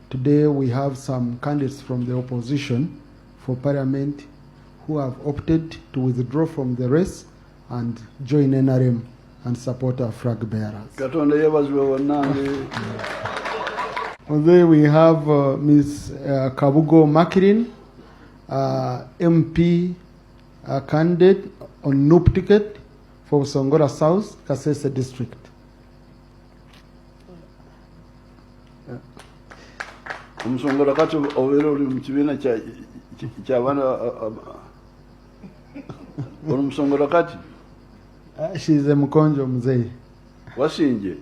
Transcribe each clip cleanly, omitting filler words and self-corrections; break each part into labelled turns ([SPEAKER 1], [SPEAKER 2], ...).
[SPEAKER 1] today we have some candidates from the opposition for parliament who have opted to withdraw from the race and join NRM and support our flag bearers. Today we have Ms. Kabugo Makirin, MP candidate on NUP ticket for Songora South, Kasese district.
[SPEAKER 2] Umusongora kati overo uli mchibina cha wana umusongora kati
[SPEAKER 1] she's a mkonjo mzee
[SPEAKER 2] wasinje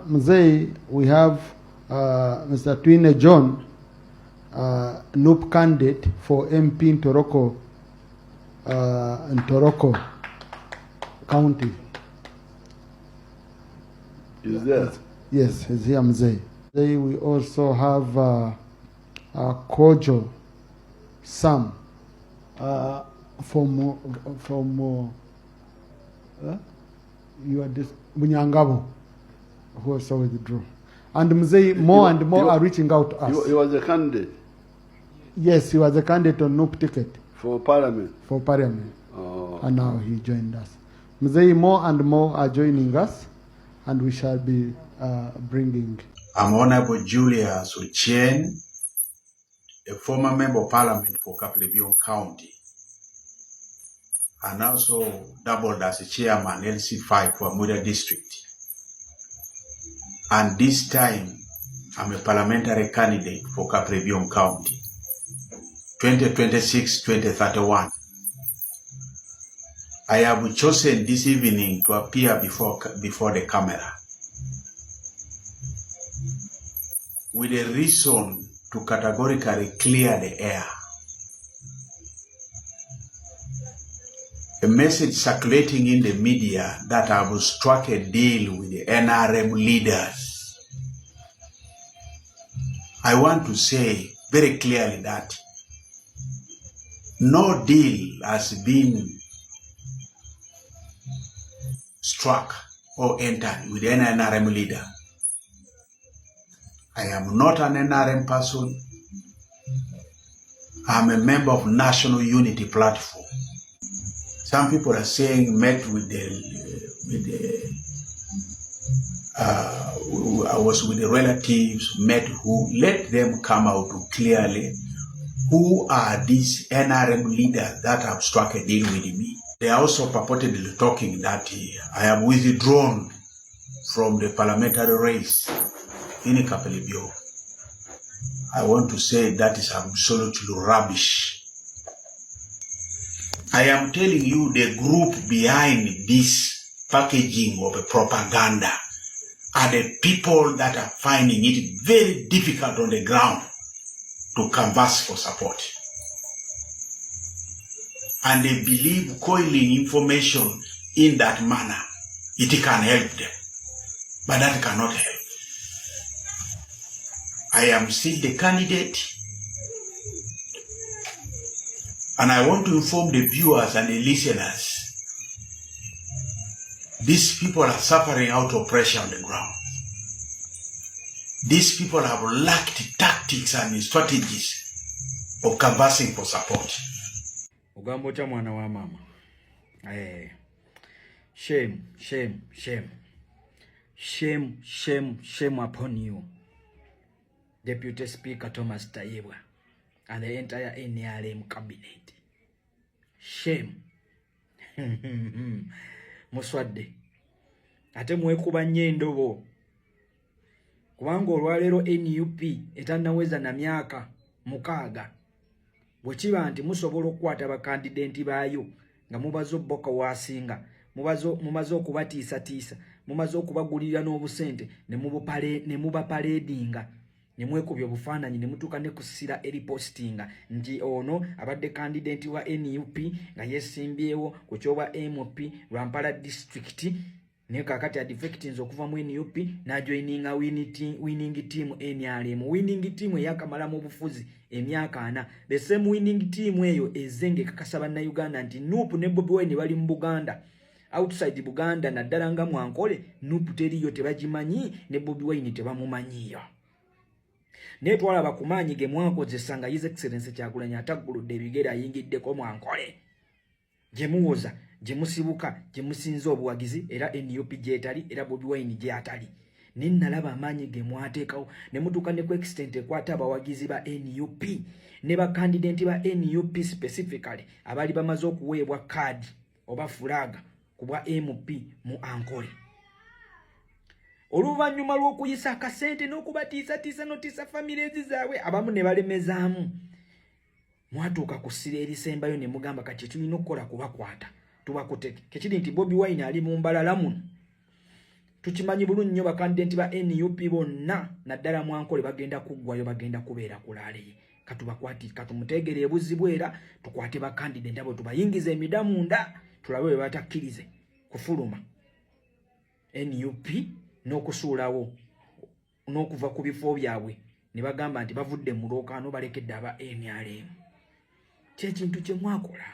[SPEAKER 1] mzee. We have Mr. Twine John, NUP candidate for MP in Toroko County.
[SPEAKER 2] Is there?
[SPEAKER 1] Yes, he's here, mzee. We also have Kojo Sam from you are this Bunyangabo, who also withdrew. And mzee, more and more are reaching out to us.
[SPEAKER 2] He was a candidate?
[SPEAKER 1] Yes, he was a candidate on NUP ticket.
[SPEAKER 2] For parliament?
[SPEAKER 1] For parliament.
[SPEAKER 2] Oh.
[SPEAKER 1] And now he joined us. Mzee, more and more are joining us, and we shall be bringing.
[SPEAKER 3] I'm Honorable Julius Ochieng, a former member of parliament for Kaplebyon County, and also doubled as a chairman LC5 for Amuda district. And this time, I'm a parliamentary candidate for Kaplebyon County, 2026-2031. I have chosen this evening to appear before the camera with a reason to categorically clear the air. A message circulating in the media that I have struck a deal with the NRM leaders. I want to say very clearly that no deal has been struck or entered with any NRM leader. I am not an NRM person. I'm a member of National Unity Platform. Some people are saying met with I was with the relatives, met who, let them come out to clearly who are these NRM leaders that have struck a deal with me. They are also purportedly talking that I have withdrawn from the parliamentary race in Kaplebyon. I want to say that is absolutely rubbish. I am telling you the group behind this packaging of a propaganda are the people that are finding it very difficult on the ground to canvass for support. And they believe coiling information in that manner, it can help them. But that cannot help. I am still the candidate, and I want to inform the viewers and the listeners, these people are suffering out of pressure on the ground. These people have lacked tactics and strategies of canvassing for support.
[SPEAKER 4] Ugambo cha mwana wa mama. Shame, shame, shame. Shame, shame, shame upon you, Deputy Speaker Thomas Tayebwa and the entire NRM cabinet. Shame. Muswadde. Ate mwekuba nnyo endobo. Kubanga olwaleero NUP etannaweza na myaka 6. Bwe kiba nti musobola okukwata bakandidenti baayo nga mubazo bboka wasinga, mubazo okubatiisatiisa, mumaze okubagulira n'obusente ne mubapaledinga, ne mwekubya obufaananyi ne mutuuka ne kusira eripostinga nti ono abadde kandidenti wa NUP nga yesimbyewo ku kyobwa MP Lwampala district, ne kakati adifectins okuva mu NUP n'ajoininga winning team NRM. Winning team eyakamala mu bufuzi emyaka 4. The same winning team eyo ezenge kakasa banna Uganda nti NUP ne Bobi Wine bali mu Buganda outside Buganda naddala nga Mwankole Nuupu teriyo tebagimanyi ne Bobi Wine tebamumanyiyo. Naye twalaba ku maanyi ge mwakozesa nga His Excellency Kyagulanyi atagguludde ebigere ayingiddeko Mwankole. Gye muwoza, gye musibuka, gye musinza obuwagizi era NUP gyetali era Bobi Wine gyatali. Ninnalaba amaanyi ge mwateekawo ne mutuuka ne ku extent ekwata abawagizi ba NUP ne bakandidenti ba NUP specifically abali bamaze okuweebwa kaadi oba fulaga ku bwa MP mu Ankole. Oluvannyuma lw'okuyisa akasente n'okubatiisatiisa notiisa famire zaabwe abamu ne balemezaamu. Mwatuuka ku ssira erisembayo ne mugamba kati tulina okukola kubakwata tubakuteke. Kekiri nti Bobi Wine ali mu mbalala muno. Tukimanyi bulungi nnyo bakandidenti ba NUP bonna naddala Mwankole bagenda kuggwayo bagenda kubeera kulaale. Katubakwati katumuteegere ebuzzi bwera tukwate bakandidenti abo tubayingize emidamunda tulabe bwe batakkirize kufuluma NUP n'okusuulawo n'okuva ku bifo byabwe ne bagamba nti bavudde mu lwokaano balekedde aba NRM. Kyekintu kye mwakola.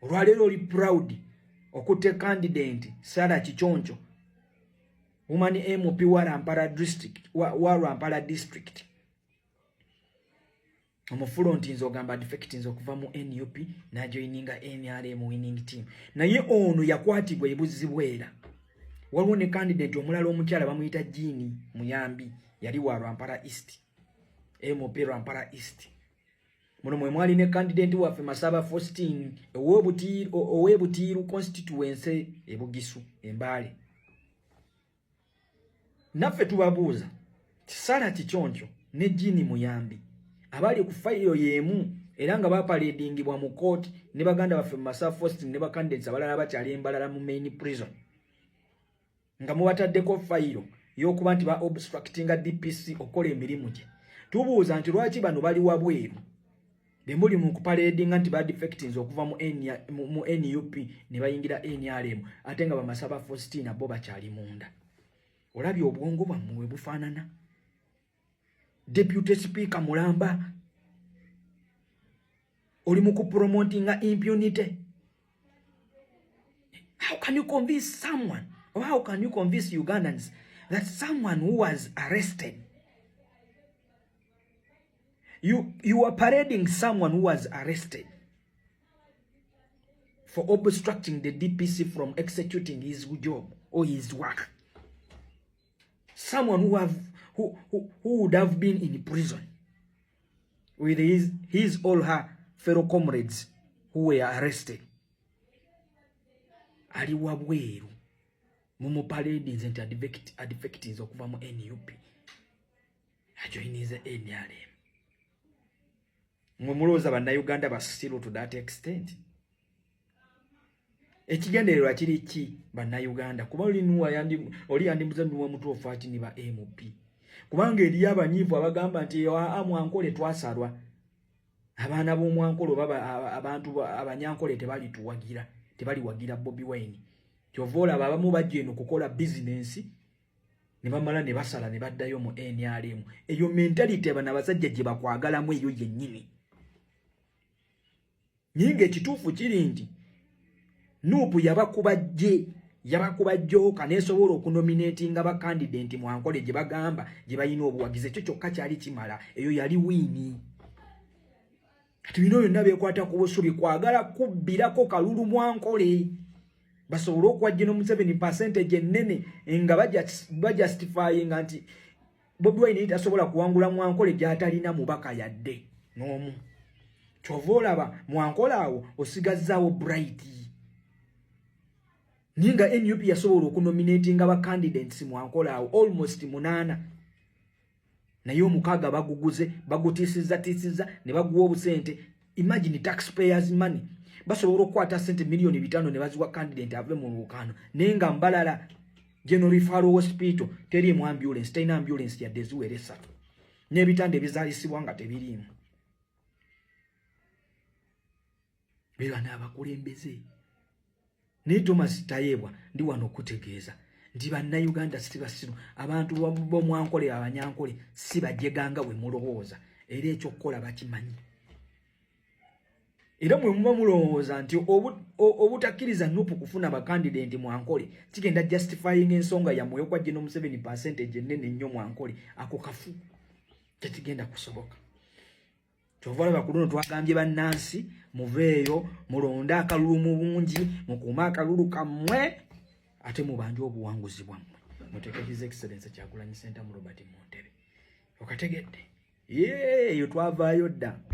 [SPEAKER 4] Olwaleero oli proud okutte candidate Sarah Kichoncho woman MP wa Rampala district. Omufulonti nzogamba defectings okuva mu NUP na joininga NRM winning team. Naye ono yakwatibwa ebuzzi bwera. Waliwo ne candidate omulala omukyala bamuyita Jini Muyambi yali wa Rampala East. MP Rampala East. Muno mwe mwali ne candidate waffe Masaba Faustin ow'Ebutiiru constituency ebugisu Embale. Naffe tubabuuza Sarah Kichoncho ne Jini Muyambi abali ku fayiro yemu era nga bapaledingibwa mu court ne baganda baffe Masaba Faustin ne bakandidates abalala bakyali embalala mu main prison. Nga mubataddeko fayiro y'okuba nti ba obstructinga DPC okola emirimu gye. Tubuuza nti lwaki bano bali wabweru bemuli mu kupaledinga nti ba defectings okuva mu NUP ne bayingira NRM ate nga Bamasaba Faustin bo bakyali munda. Olabye obwongo bwammwe bufaanana. Deputy Speaker Mulamba oli mu kupromotinga impunity. How can you convince someone or how can you convince Ugandans that someone who was arrested, you are parading someone who was arrested for obstructing the DPC from executing his job or his work? Someone who would have been in prison with his or her fellow comrades who were arrested. Ali wabweru mumu paladins and defectings okuva mu NUP ajoinize NRM. Mwe mulooza bannayuganda basiru to that extent. Ekigendererwa kiri ki bannayuganda? Kuba oli yandimbuza nnuwa mutuufu ati ni ba MP. Kubanga eriyo abanyiivu abagamba nti Mwankole twasalwa. Abaana b'Omwankole oba abantu abanyankole tebaliwagira Bobi Wine. Kyova olaba abamu bajja eno kukola business ne bamala ne basala ne baddayo mu NRM. Eyo mentality abana abasajja gye bakwagalamu eyo yennyini. Nyinga ekituufu kiri nti Nuupu yabakuba joka nesobola okunominatinga ba candidate Mwankole gye bagamba gye bayina obuwagizi. Ekyo kyokka kyali kimala. Eyo yali wini. Kati bino byonna beekwata ku busubi kwagala kubbirako kalulu Mwankole. Basobola okuwajja no 7% ennene nga bajustifyinga nti Bobi Wine tasobola kuwangula Mwankole gy'atalina mubaka yadde n'omu. Kyova olaba Mwankole awo osigazzaawo bright. Ninga NUP yasobola okunominatinga ba candidates Mwankole awo almost 8. Naye omukaaga baguguze bagutiisizza ne baguwa obusente. Imagine taxpayers money. Basobola okukwata sente milioni 5 ne baziwa candidate ave mu lwokaano. Nenga mbalala General Referral Hospital teri mu ambulance, teyina ambulance yadde eziwera 3. N'ebitanda ebizaalisibwa nga tebiriimu. Beba n'abakulembeze. Ne Thomas Tayebwa ndi wano okutegeeza nti bannayuganda si basiru abantu b'Omwankole abanyankole si bajeganga we mulowooza era ekyo kukola bakimanyi. era mwe muba mulowooza nti obutakkiriza Nuupu kufuna bakandidate mu Ankole kigenda justifying ensonga yammwe okwa gino 7% ennene nnyo mu Ankole, ako kafu tekigenda kusoboka. Kyova olaba ku luno twagambye bannansi muveeyo mulonde akalulu mu bungi, mukuuma akalulu kammwe, ate mubanje obuwanguzi bwammwe, muteeke His Excellency Kyagulanyi Ssentamu Robert mu ntebe. Okategedde eyo twavaayo dda.